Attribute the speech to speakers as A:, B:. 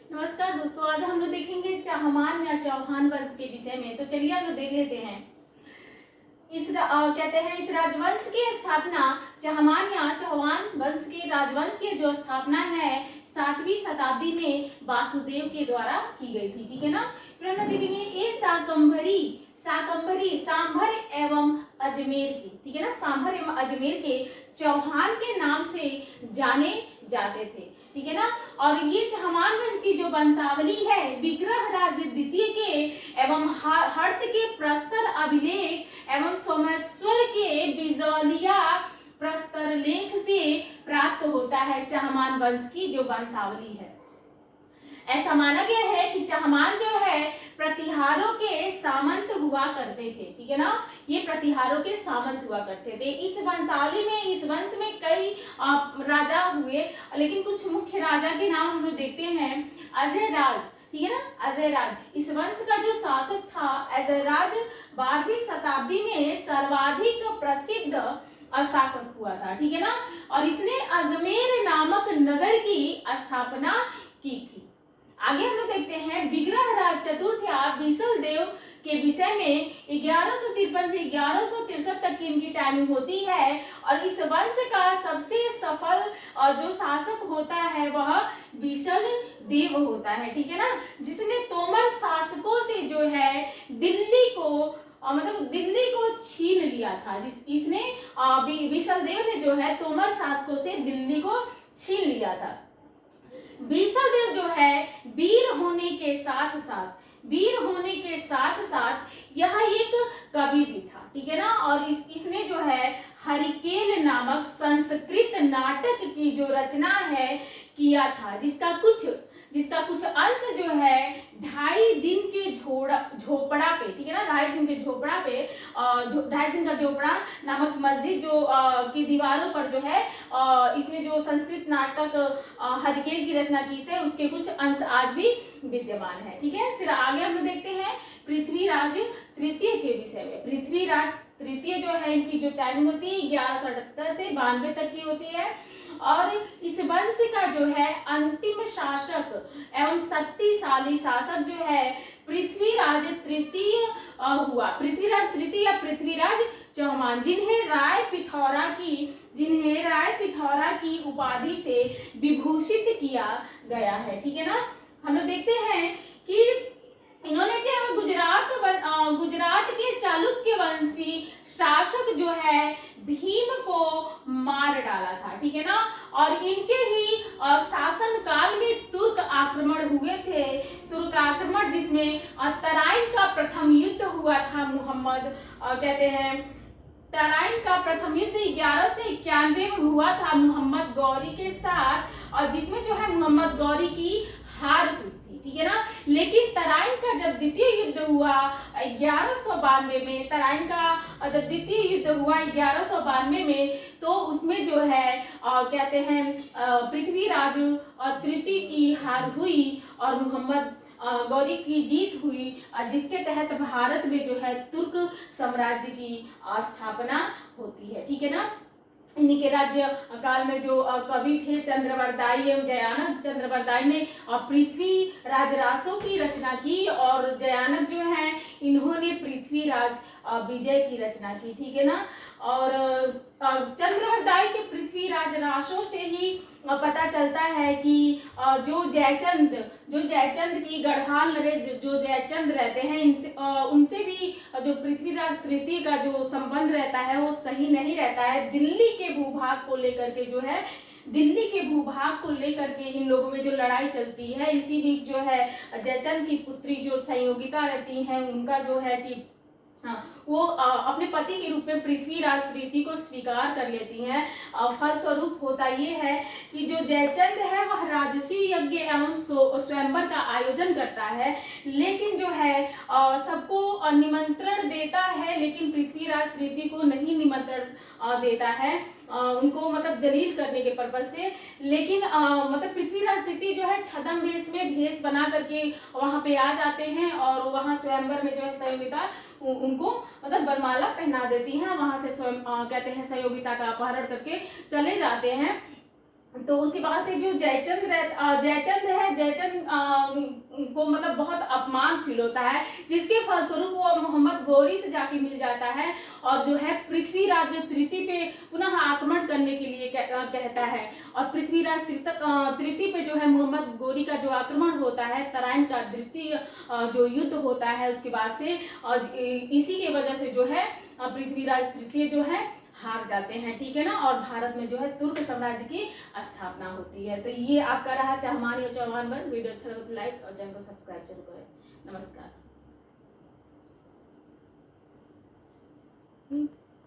A: नमस्कार दोस्तों, आज हम लोग देखेंगे चाहमान या चौहान वंश के विषय में। तो चलिए हम लोग देख लेते हैं। कहते हैं इस राजवंश की स्थापना चाहमान या चौहान वंश के राजवंश की जो स्थापना है 7वीं शताब्दी में वासुदेव के द्वारा की गई थी। ठीक है ना। फिर हम लोग देखेंगे ये शाकंभरी शाकंभरी सांभर एवं अजमेर के, ठीक है ना, सांभर एवं अजमेर के चौहान के नाम से जाने जाते थे। ठीक है ना। और ये चाहमान वंश की जो वंशावली है विग्रह राज द्वितीय के एवं हर्ष के प्रस्तर अभिलेख एवं सोमेश्वर के बिजौलिया प्रस्तर लेख से प्राप्त होता है। चाहमान वंश की जो वंशावली है, ऐसा माना गया है कि चाहमान जो है प्रतिहारों के सामंत हुआ करते थे। ठीक है ना। ये प्रतिहारों के सामंत हुआ करते थे। इस वंशावली में, इस वंश में कई राजा हुए, लेकिन कुछ मुख्य राजा के नाम हम लोग देखते हैं। अजय राज, ठीक है ना, अजय राज इस वंश का जो शासक था। अजय राज 12वीं शताब्दी में सर्वाधिक प्रसिद्ध शासक हुआ था। ठीक है ना। और इसने अजमेर नामक नगर की स्थापना की थी। आगे हम लोग देखते हैं विग्रह राज चतुर्थ या बिसल देव के विषय में 1153 से 1163 तक की इनकी टाइमिंग होती है। और इस वंश का सबसे सफल जो शासक होता है वह बिसल देव होता है। ठीक है ना। जिसने तोमर शासकों से जो है दिल्ली को मतलब दिल्ली को छीन लिया था। इसने बिसल देव ने जो है तोमर शासकों से दिल्ली को छीन लिया था। बिसल देव जो है वीर होने के साथ साथ यह एक कवि भी था। ठीक है ना। और इसने जो है हरिकेल नामक संस्कृत नाटक की जो रचना है किया था, जिसका कुछ अंश जो है 2.5 दिन के झोपड़ा पे, ठीक है ना, 2.5 दिन के झोपड़ा पे 2.5 दिन का झोपड़ा नामक मस्जिद जो की दीवारों पर जो है इसने जो संस्कृत नाटक हरिकेल की रचना की थी उसके कुछ अंश आज भी विद्यमान है। ठीक है। फिर आगे हम लोग देखते हैं पृथ्वीराज तृतीय के विषय में। पृथ्वीराज तृतीय जो है इनकी जो टाइमिंग होती है 1178 से 92 तक की होती है। और इस वंश का जो है अंतिम शासक एवं शक्तिशाली शासक जो है पृथ्वीराज तृतीय हुआ। पृथ्वीराज तृतीय या पृथ्वीराज चौहान, जिन्हें राय पिथौरा की उपाधि से विभूषित किया गया है। ठीक है ना। हम लोग देखते हैं कि इन्होंने जो है गुजरात के चालुक्य वंशी शासक जो है भीम को मार डाला था। ठीक है ना। और इनके ही शासन काल में तुर्क आक्रमण हुए थे। तुर्क आक्रमण जिसमें तराइन का प्रथम युद्ध हुआ था। कहते हैं तराइन का प्रथम युद्ध 1191 में हुआ था मोहम्मद गौरी के साथ, और जिसमें जो है मोहम्मद गौरी की हार हुई थी। ठीक है ना। लेकिन तराइन का जब द्वितीय युद्ध हुआ 1192 में, तराइन का जब द्वितीय युद्ध हुआ 1192 में, तो उसमें जो है कहते हैं पृथ्वीराज तृतीय की हार हुई और मोहम्मद गौरी की जीत हुई, जिसके तहत भारत में जो है तुर्क साम्राज्य की स्थापना होती है। ठीक है ना। इन्हीं के राज्य काल में जो कवि थे चंद्रवरदाई एवं जयानक, चंद्रवरदाई ने पृथ्वी राजरासों की रचना की और जयानक जो है इन्होंने पृथ्वीराज विजय की रचना की। ठीक है ना। और चंद्रवरदाई के पृथ्वीराज रासों से ही पता चलता है कि जो जयचंद की गढ़वाल नरेश जो जयचंद रहते हैं इनसे उनसे भी जो पृथ्वीराज तृतीय का जो संबंध रहता है वो सही नहीं रहता है। दिल्ली के भूभाग को लेकर के जो है इन लोगों में जो लड़ाई चलती है, इसी बीच जो है जयचंद की पुत्री जो संयोगिता रहती हैं उनका जो है कि वो अपने पति के रूप में पृथ्वीराज तृतीय को स्वीकार कर लेती हैं। फलस्वरूप होता ये है कि जो जयचंद है वह राजसी यज्ञ एवं स्वयंवर का आयोजन करता है, लेकिन जो है सबको निमंत्रण देता है, लेकिन पृथ्वीराज तृतीय को नहीं निमंत्रण देता है उनको मतलब जलील करने के पर्पज से। लेकिन मतलब पृथ्वीराज तृतीय जो है छद्म वेश में भेष बना करके वहां पे आ जाते हैं और वहां स्वयंवर में जो है संयोगिता उनको मतलब वरमाला पहना देती हैं। वहां से स्वयं कहते हैं संयोगिता का अपहरण करके चले जाते हैं। तो उसके बाद से जो जयचंद है, जयचंद को मतलब बहुत अपमान फील होता है, जिसके फलस्वरूप वो मोहम्मद गौरी से जाके मिल जाता है और जो है पृथ्वीराज तृतीय पे पुनः आक्रमण करने के लिए कहता है। और पृथ्वीराज तृतीय पे जो है मोहम्मद गौरी का जो आक्रमण होता है, तराइन का द्वितीय जो युद्ध होता है उसके बाद से, और इसी के वजह से जो है पृथ्वीराज तृतीय जो है हार जाते हैं, ठीक है ना। और भारत में जो है तुर्क साम्राज्य की स्थापना होती है। तो ये आपका रहा चहमानी और चौहान वंश। वीडियो अच्छा लगा तो लाइक और चैनल को सब्सक्राइब जरूर करें। नमस्कार।